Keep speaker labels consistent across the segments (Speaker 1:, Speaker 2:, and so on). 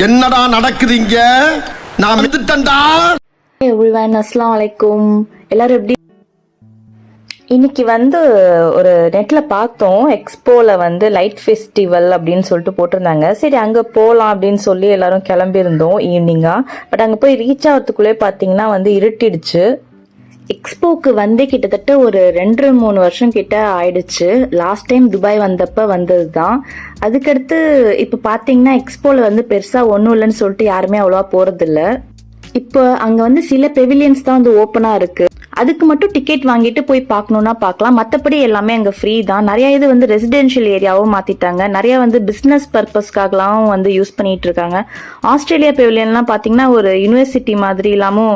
Speaker 1: என்னடா நடக்குதுங்க? நான் வந்துட்டேன்டா.
Speaker 2: எவ்ரிவன் அஸ்ஸலாமு அலைக்கும். எல்லாரும் எப்படி? இன்னைக்கு ஒரு நெட்ல பார்த்தோம், எக்ஸ்போல லைட் ஃபெஸ்டிவல் அப்படின்னு சொல்லிட்டு போட்டிருந்தாங்க. சரி அங்க போகலாம் அப்படின்னு சொல்லி எல்லாரும் கிளம்பியிருந்தோம் ஈவினிங்கா. பட் அங்க போய் ரீச் ஆகிறதுக்குள்ளே பார்த்தீங்கன்னா இருட்டிடுச்சு. எக்ஸ்போக்கு கிட்டத்தட்ட ஒரு 2-3 வருஷம் கிட்ட ஆயிடுச்சு. லாஸ்ட் டைம் துபாய் வந்தப்ப வந்தது தான். அதுக்கடுத்து இப்போ பார்த்தீங்கன்னா எக்ஸ்போல பெருசா ஒன்றும் இல்லைன்னு சொல்லிட்டு யாருமே அவ்வளோவா போறதில்ல. இப்போ அங்க சில பெவிலியன்ஸ் தான் ஓப்பனா இருக்கு. அதுக்கு மட்டும் டிக்கெட் வாங்கிட்டு போய் பார்க்கணும்னா பார்க்கலாம். மற்றபடி எல்லாமே அங்கே ஃப்ரீ தான். நிறைய இது ரெசிடென்ஷியல் ஏரியாவும் மாத்திட்டாங்க. நிறைய பிஸ்னஸ் பர்பஸ்க்காகலாம் யூஸ் பண்ணிட்டு இருக்காங்க. ஆஸ்திரேலியா பெவிலியன்லாம் பார்த்தீங்கன்னா ஒரு யூனிவர்சிட்டி மாதிரி எல்லாமும்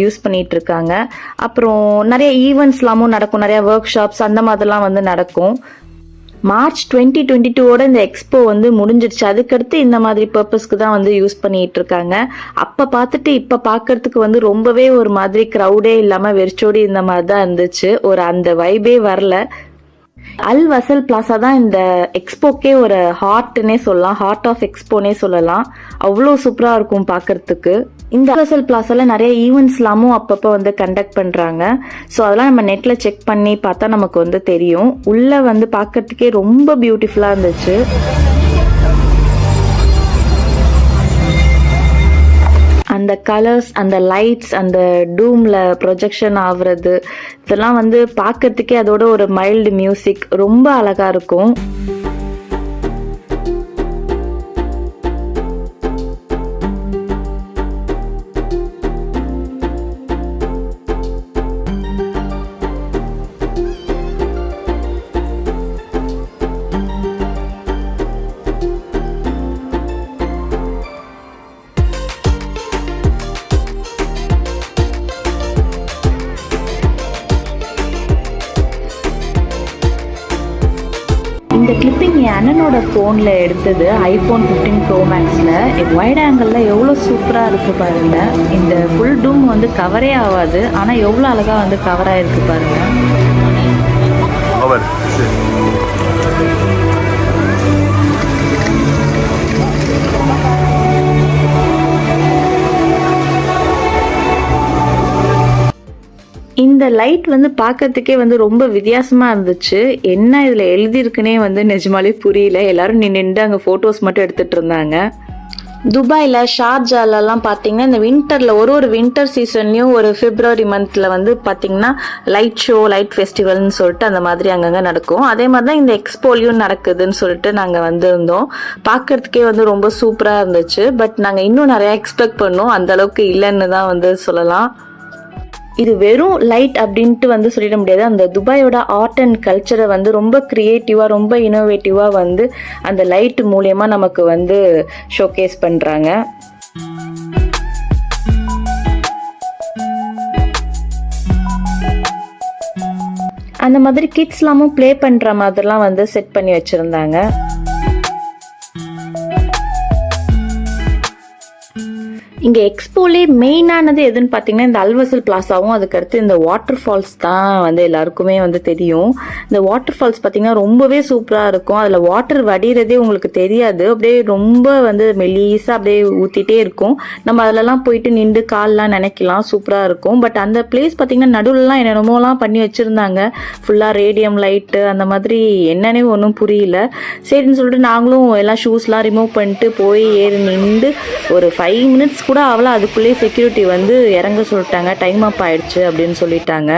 Speaker 2: யூஸ் பண்ணிட்டு இருக்காங்க. அப்புறம் நிறைய ஈவெண்ட்ஸ்லாமும் நடக்கும், நிறைய ஒர்க் ஷாப்ஸ் அந்த மாதிரிலாம் நடக்கும். மார்ச் 2022 இந்த எக்ஸ்போ முடிஞ்சிருச்சு. அதுக்கடுத்து இந்த மாதிரி பர்பஸ்க்கு தான் யூஸ் பண்ணிட்டு இருக்காங்க. அப்ப பார்த்துட்டு இப்ப பாக்குறதுக்கு ரொம்பவே ஒரு மாதிரி கிரௌடே இல்லாம வெறிச்சோடி இந்த மாதிரி தான் இருந்துச்சு. அந்த வைபே வரல. அல் வசல் பிளாசா தான் இந்த எக்ஸ்போக்கே ஒரு ஹார்ட்னே சொல்லலாம், ஹார்ட் ஆஃப் எக்ஸ்போனே சொல்லலாம். அவ்வளோ சூப்பரா இருக்கும் பாக்குறதுக்கு. இந்த அல் வசல் பிளாசால நிறைய ஈவெண்ட்ஸ்லாமும் அப்பப்போ கண்டக்ட் பண்றாங்க. ஸோ அதெல்லாம் நம்ம நெட்ல செக் பண்ணி பார்த்தா நமக்கு தெரியும். உள்ள பாக்குறதுக்கே ரொம்ப பியூட்டிஃபுல்லா இருந்துச்சு. அந்த கலர்ஸ், அந்த லைட்ஸ், அந்த டூம்ல ப்ரொஜெக்ஷன் ஆகுறது, இதெல்லாம் பார்க்கறதுக்கே அதோட ஒரு மைல்டு மியூசிக் ரொம்ப அழகா இருக்கும். இந்த கிளிப்பிங் என் அண்ணனோட ஃபோனில் எடுத்தது, ஐஃபோன் 15 Pro Maxல. வைட் ஆங்கிளில் எவ்வளோ சூப்பராக இருக்குது பாருங்க. இந்த ஃபுல் டூம் கவரே ஆகாது, ஆனால் எவ்வளோ அழகாக கவர் ஆகிருக்கு பாருங்க. இந்த லைட் பார்க்கறதுக்கே ரொம்ப வித்தியாசமா இருந்துச்சு. என்ன இதுல எழுதியிருக்குன்னே நிஜமாலே புரியல. எல்லாரும் நின்று அங்க போட்டோஸ் மட்டும் எடுத்துட்டு இருந்தாங்க. துபாயில ஷார்ஜாலெல்லாம் பார்த்தீங்கன்னா இந்த வின்டர்ல ஒரு வின்டர் சீசன்லயும் ஒரு பிப்ரவரி மந்த்ல பார்த்தீங்கன்னா லைட் ஷோ, லைட் ஃபெஸ்டிவல்னு சொல்லிட்டு அந்த மாதிரி அங்கங்க நடக்கும். அதே மாதிரி தான் இந்த எக்ஸ்போலையும் நடக்குதுன்னு சொல்லிட்டு நாங்க வந்திருந்தோம். பார்க்கறதுக்கே ரொம்ப சூப்பரா இருந்துச்சு. பட் நாங்க இன்னும் நிறைய எக்ஸ்பெக்ட் பண்ணோம், அந்த அளவுக்கு இல்லைன்னு தான் சொல்லலாம். இது வெறும் லைட் அப்படின்ட்டு சொல்லிட முடியாது. அந்த துபாயோட ஆர்ட் அண்ட் கல்ச்சரை ரொம்ப கிரியேட்டிவா, ரொம்ப இனோவேட்டிவா அந்த லைட் மூலியமா நமக்கு ஷோகேஸ் பண்றாங்க. அந்த மாதிரி கிட்ஸ்லாமும் ப்ளே பண்ற மாதிரிலாம் செட் பண்ணி வச்சிருந்தாங்க. இங்க எக்ஸ்போலே மெயினானது எதுன்னு பாத்தீங்கன்னா இந்த அல்வசல் பிளாசாவும், அதுக்கடுத்து இந்த வாட்டர் ஃபால்ஸ் தான் எல்லாருக்குமே தெரியும். இந்த வாட்டர் ஃபால்ஸ் பாத்தீங்கன்னா ரொம்பவே சூப்பரா இருக்கும். அதுல வாட்டர் வடிகிறதே உங்களுக்கு தெரியாது. அப்படியே ரொம்ப மெலிசா அப்படியே ஊத்திட்டே இருக்கும். நம்ம அதுலலாம் போயிட்டு நின்று கால்லாம் நினைக்கலாம், சூப்பரா இருக்கும். பட் அந்த பிளேஸ் பாத்தீங்கன்னா நடுவுலலாம் என்னென்னமோலாம் பண்ணி வச்சிருந்தாங்க. ஃபுல்லா ரேடியம் லைட்டு அந்த மாதிரி என்னன்னே ஒன்றும் புரியல. சரின்னு சொல்லிட்டு நாங்களும் எல்லாம் ஷூஸ்லாம் ரிமூவ் பண்ணிட்டு போய் ஏறி நின்று ஒரு 5 மினிட்ஸ் கூட அவ்வளோ, அதுக்குள்ளேயே செக்யூரிட்டி இறங்க சொல்லிட்டாங்க, டைம் அப் ஆயிடுச்சு அப்படின்னு சொல்லிட்டாங்க.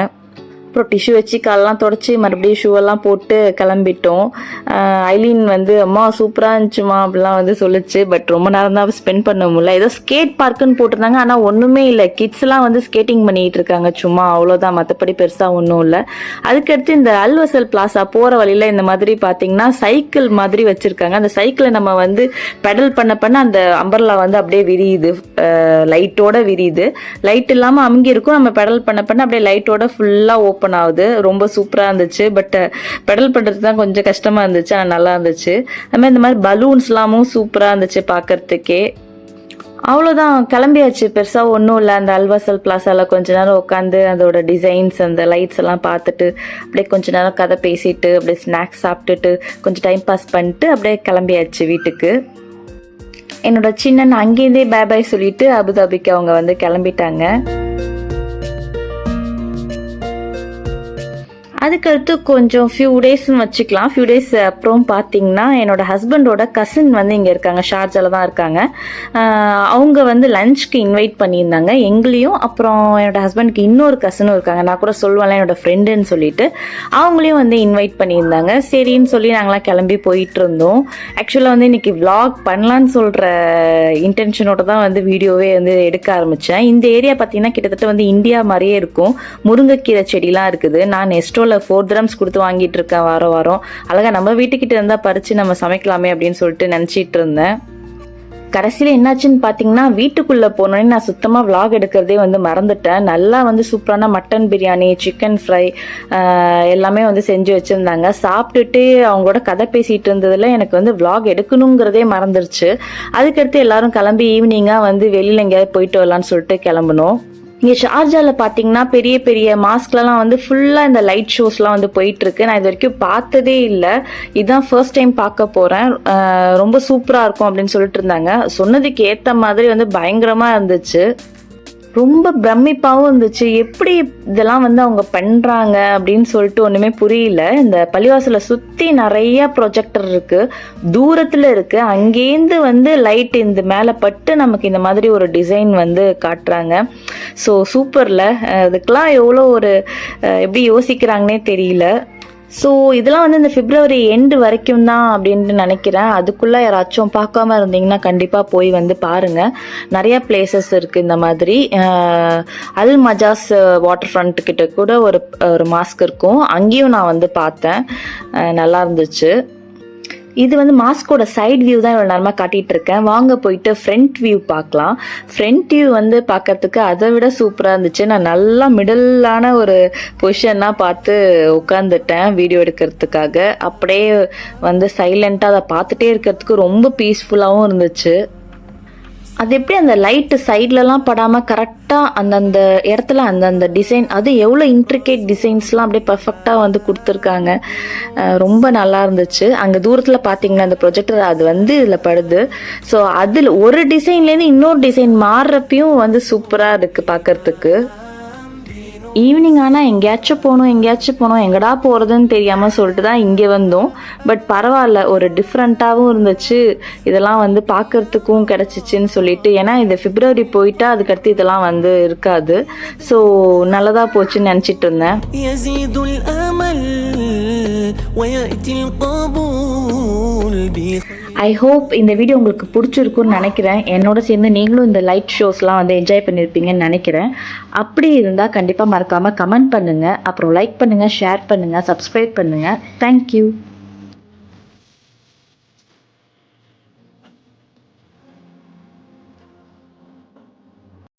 Speaker 2: அப்புறம் டிஷ்யூ வச்சு காலெல்லாம் தொடச்சி மறுபடியும் ஷூவெல்லாம் போட்டு கிளம்பிட்டோம். ஐலீன் அம்மா சூப்பராக இருந்துச்சுமா அப்படிலாம் சொல்லிச்சு. பட் ரொம்ப நேரம் தான் ஸ்பெண்ட் பண்ண முடியல. ஏதோ ஸ்கேட் பார்க்குன்னு போட்டிருந்தாங்க, ஆனால் ஒன்றுமே இல்லை. கிட்ஸ்லாம் ஸ்கேட்டிங் பண்ணிட்டு இருக்காங்க சும்மா, அவ்வளோதான். மற்றபடி பெருசாக ஒன்றும் இல்லை. அதுக்கடுத்து இந்த அல்வசல் பிளாசா போகிற வழியில் இந்த மாதிரி பார்த்தீங்கன்னா சைக்கிள் மாதிரி வச்சுருக்காங்க. அந்த சைக்கிளை நம்ம பெடல் பண்ண அந்த அம்பர்லா அப்படியே விரியுது, லைட்டோட விரியுது. லைட் இல்லாமல் அமுங்கி இருக்கும். நம்ம பெடல் பண்ண அப்படியே லைட்டோட ஃபுல்லாக ஓப்பன் ஆகுது. ரொம்ப சூப்பரா இருந்துச்சு. பட் பெடல் பண்றது தான் கொஞ்சம் கஷ்டமா இருந்துச்சு, ஆனால் நல்லா இருந்துச்சு. அது மாதிரி பலூன்ஸ் எல்லாமும் சூப்பரா இருந்துச்சு பார்க்கறதுக்கே. அவ்வளோதான், கிளம்பியாச்சு. பெருசாக ஒன்றும் இல்லை. அந்த அல்வசல் பிளாசால கொஞ்ச நேரம் உட்காந்து அதோட டிசைன்ஸ், அந்த லைட்ஸ் எல்லாம் பார்த்துட்டு அப்படியே கொஞ்ச நேரம் கதை பேசிட்டு அப்படியே ஸ்நாக்ஸ் சாப்பிட்டுட்டு கொஞ்சம் டைம் பாஸ் பண்ணிட்டு அப்படியே கிளம்பியாச்சு வீட்டுக்கு. என்னோட சின்னன் அங்கேருந்தே பை பை சொல்லிட்டு அபுதாபிக்கு அவங்க வந்து கிளம்பிட்டாங்க. அதுக்கடுத்து கொஞ்சம் ஃபியூ டேஸ்ன்னு வச்சுக்கலாம். ஃபியூ டேஸ் அப்புறம் பார்த்தீங்கன்னா என்னோட ஹஸ்பண்டோட கசின் வந்து இங்கே இருக்காங்க, ஷார்ஜால தான் இருக்காங்க. அவங்க வந்து லஞ்ச்க்கு இன்வைட் பண்ணியிருந்தாங்க எங்களையும், அப்புறம் என்னோட ஹஸ்பண்டுக்கு இன்னொரு கசினும் இருக்காங்க, நான் கூட சொல்லுவேன்ல என்னோட ஃப்ரெண்டுன்னு சொல்லிட்டு, அவங்களையும் வந்து இன்வைட் பண்ணியிருந்தாங்க. சரின்னு சொல்லி நாங்களாம் கிளம்பி போயிட்டு இருந்தோம். ஆக்சுவலாக வந்து இன்னைக்கு விளாக் பண்ணலான்னு சொல்கிற இன்டென்ஷனோட தான் வந்து வீடியோவே வந்து எடுக்க ஆரம்பித்தேன். இந்த ஏரியா பார்த்தீங்கன்னா கிட்டத்தட்ட வந்து இந்தியா மாதிரியே இருக்கும். முருங்கைக்கீரை செடிலாம் இருக்குது. நான் நெஸ்டோல 4 dirhams கொடுத்து வாங்கிட்டு இருக்கேன் வாரம். அழகா நம்ம வீட்டுக்கிட்ட இருந்தா பறிச்சு நம்ம சமைக்கலாமே அப்படின்னு சொல்லிட்டு நினைச்சிட்டு இருந்தேன். கடைசியில் என்னாச்சுன்னு பார்த்தீங்கன்னா வீட்டுக்குள்ளே போனோடனே நான் சுத்தமாக விளாக் எடுக்கிறதே வந்து மறந்துட்டேன். நல்லா வந்து சூப்பரான மட்டன் பிரியாணி, சிக்கன் ஃப்ரை எல்லாமே வந்து செஞ்சு வச்சுருந்தாங்க. சாப்பிட்டுட்டு அவங்களோட கதை பேசிகிட்டு இருந்ததில் எனக்கு வந்து விளாக் எடுக்கணுங்கிறதே மறந்துருச்சு. அதுக்கடுத்து எல்லாரும் கிளம்பி ஈவினிங்காக வந்து வெளியில் எங்கேயாவது போயிட்டு வரலான்னு சொல்லிட்டு கிளம்பணும். இங்கே ஷார்ஜாவில் பார்த்தீங்கன்னா பெரிய பெரிய மாஸ்க்லலாம் வந்து ஃபுல்லாக இந்த லைட் ஷோஸ்லாம் வந்து போயிட்டுருக்கு. நான் இது வரைக்கும் பார்த்ததே இல்லை, இதுதான் ஃபர்ஸ்ட் டைம் பார்க்க போகிறேன். ரொம்ப சூப்பராக இருக்கும் அப்படின்னு சொல்லிட்டு இருந்தாங்க. சொன்னதுக்கு ஏற்ற மாதிரி வந்து பயங்கரமாக இருந்துச்சு. ரொம்ப பிரமிப்பாகவும் இருந்துச்சு. எப்படி இதெல்லாம் வந்து அவங்க பண்ணுறாங்க அப்படின்னு சொல்லிட்டு ஒன்றுமே புரியல. இந்த பள்ளிவாசலை சுற்றி நிறைய ப்ரொஜெக்டர் இருக்குது, தூரத்தில் இருக்குது. அங்கேருந்து வந்து லைட் இந்த மேலே பட்டு நமக்கு இந்த மாதிரி ஒரு டிசைன் வந்து காட்டுறாங்க. ஸோ சூப்பரில், இதுக்கெலாம் எவ்வளோ ஒரு எப்படி யோசிக்கிறாங்கன்னே தெரியல. ஸோ இதெல்லாம் வந்து இந்த பிப்ரவரி எண்டு வரைக்கும் தான் அப்படின்ட்டு நினைக்கிறேன். அதுக்குள்ளே யாராச்சும் பார்க்காம இருந்தீங்கன்னா கண்டிப்பாக போய் வந்து பாருங்கள். நிறையா பிளேசஸ் இருக்குது இந்த மாதிரி. அல் மஜாஸ் வாட்டர் ஃப்ரண்ட் கிட்ட கூட ஒரு மாஸ்க் இருக்கும், அங்கேயும் நான் வந்து பார்த்தேன், நல்லா இருந்துச்சு. இது வந்து மாஸ்கோட சைட் வியூ தான் இவ்வளோ நேரமாக காட்டிகிட்டு இருக்கேன். வாங்க போயிட்டு ஃப்ரண்ட் வியூ பார்க்கலாம். ஃப்ரண்ட் வியூ வந்து பார்க்கறதுக்கு அதை விட சூப்பராக இருந்துச்சு. நான் நல்லா மிடிலான ஒரு பொசிஷனாக பார்த்து உட்காந்துட்டேன் வீடியோ எடுக்கிறதுக்காக. அப்படியே வந்து சைலண்ட்டாக அதை பார்த்துட்டே இருக்கிறதுக்கு ரொம்ப பீஸ்ஃபுல்லாகவும் இருந்துச்சு. அது எப்படி அந்த லைட்டு சைட்லலாம் படாமல் கரெக்டாக அந்தந்த இடத்துல அந்தந்த டிசைன், அது எவ்வளோ இன்ட்ரிகேட் டிசைன்ஸ்லாம் அப்படியே பர்ஃபெக்டாக வந்து கொடுத்துருக்காங்க. ரொம்ப நல்லா இருந்துச்சு. அங்கே தூரத்தில் பார்த்தீங்கன்னா அந்த ப்ரொஜெக்டர் அது வந்து இதில் படுது. ஸோ அதில் ஒரு டிசைன்லேருந்து இன்னொரு டிசைன் மாறுறப்பையும் வந்து சூப்பராக இருக்குது பார்க்குறதுக்கு. ஈவினிங் ஆனால் எங்கேயாச்சும் போகணும் எங்கடா போகிறதுன்னு தெரியாமல் சொல்லிட்டு தான் இங்கே வந்தோம். பட் பரவாயில்ல, ஒரு டிஃப்ரெண்ட்டாகவும் இருந்துச்சு, இதெல்லாம் வந்து பார்க்குறதுக்கும் கிடச்சிச்சின்னு சொல்லிட்டு. ஏன்னா இந்த பிப்ரவரி போயிட்டா அதுக்கடுத்து இதெல்லாம் வந்து இருக்காது. ஸோ நல்லதாக போச்சுன்னு நினச்சிட்டு இருந்தேன். ஐ ஹோப் இந்த வீடியோ உங்களுக்கு பிடிச்சிருக்குன்னு நினைக்கிறேன். என்னோட சேர்ந்து நீங்களும் இந்த லைட் ஷோஸ்லாம் வந்து என்ஜாய் பண்ணியிருப்பீங்கன்னு நினைக்கிறேன். அப்படி இருந்தால் கண்டிப்பாக மறக்காமல் கமெண்ட் பண்ணுங்கள், அப்புறம் லைக் பண்ணுங்கள், ஷேர் பண்ணுங்கள், சப்ஸ்கிரைப் பண்ணுங்கள். தேங்க்யூ.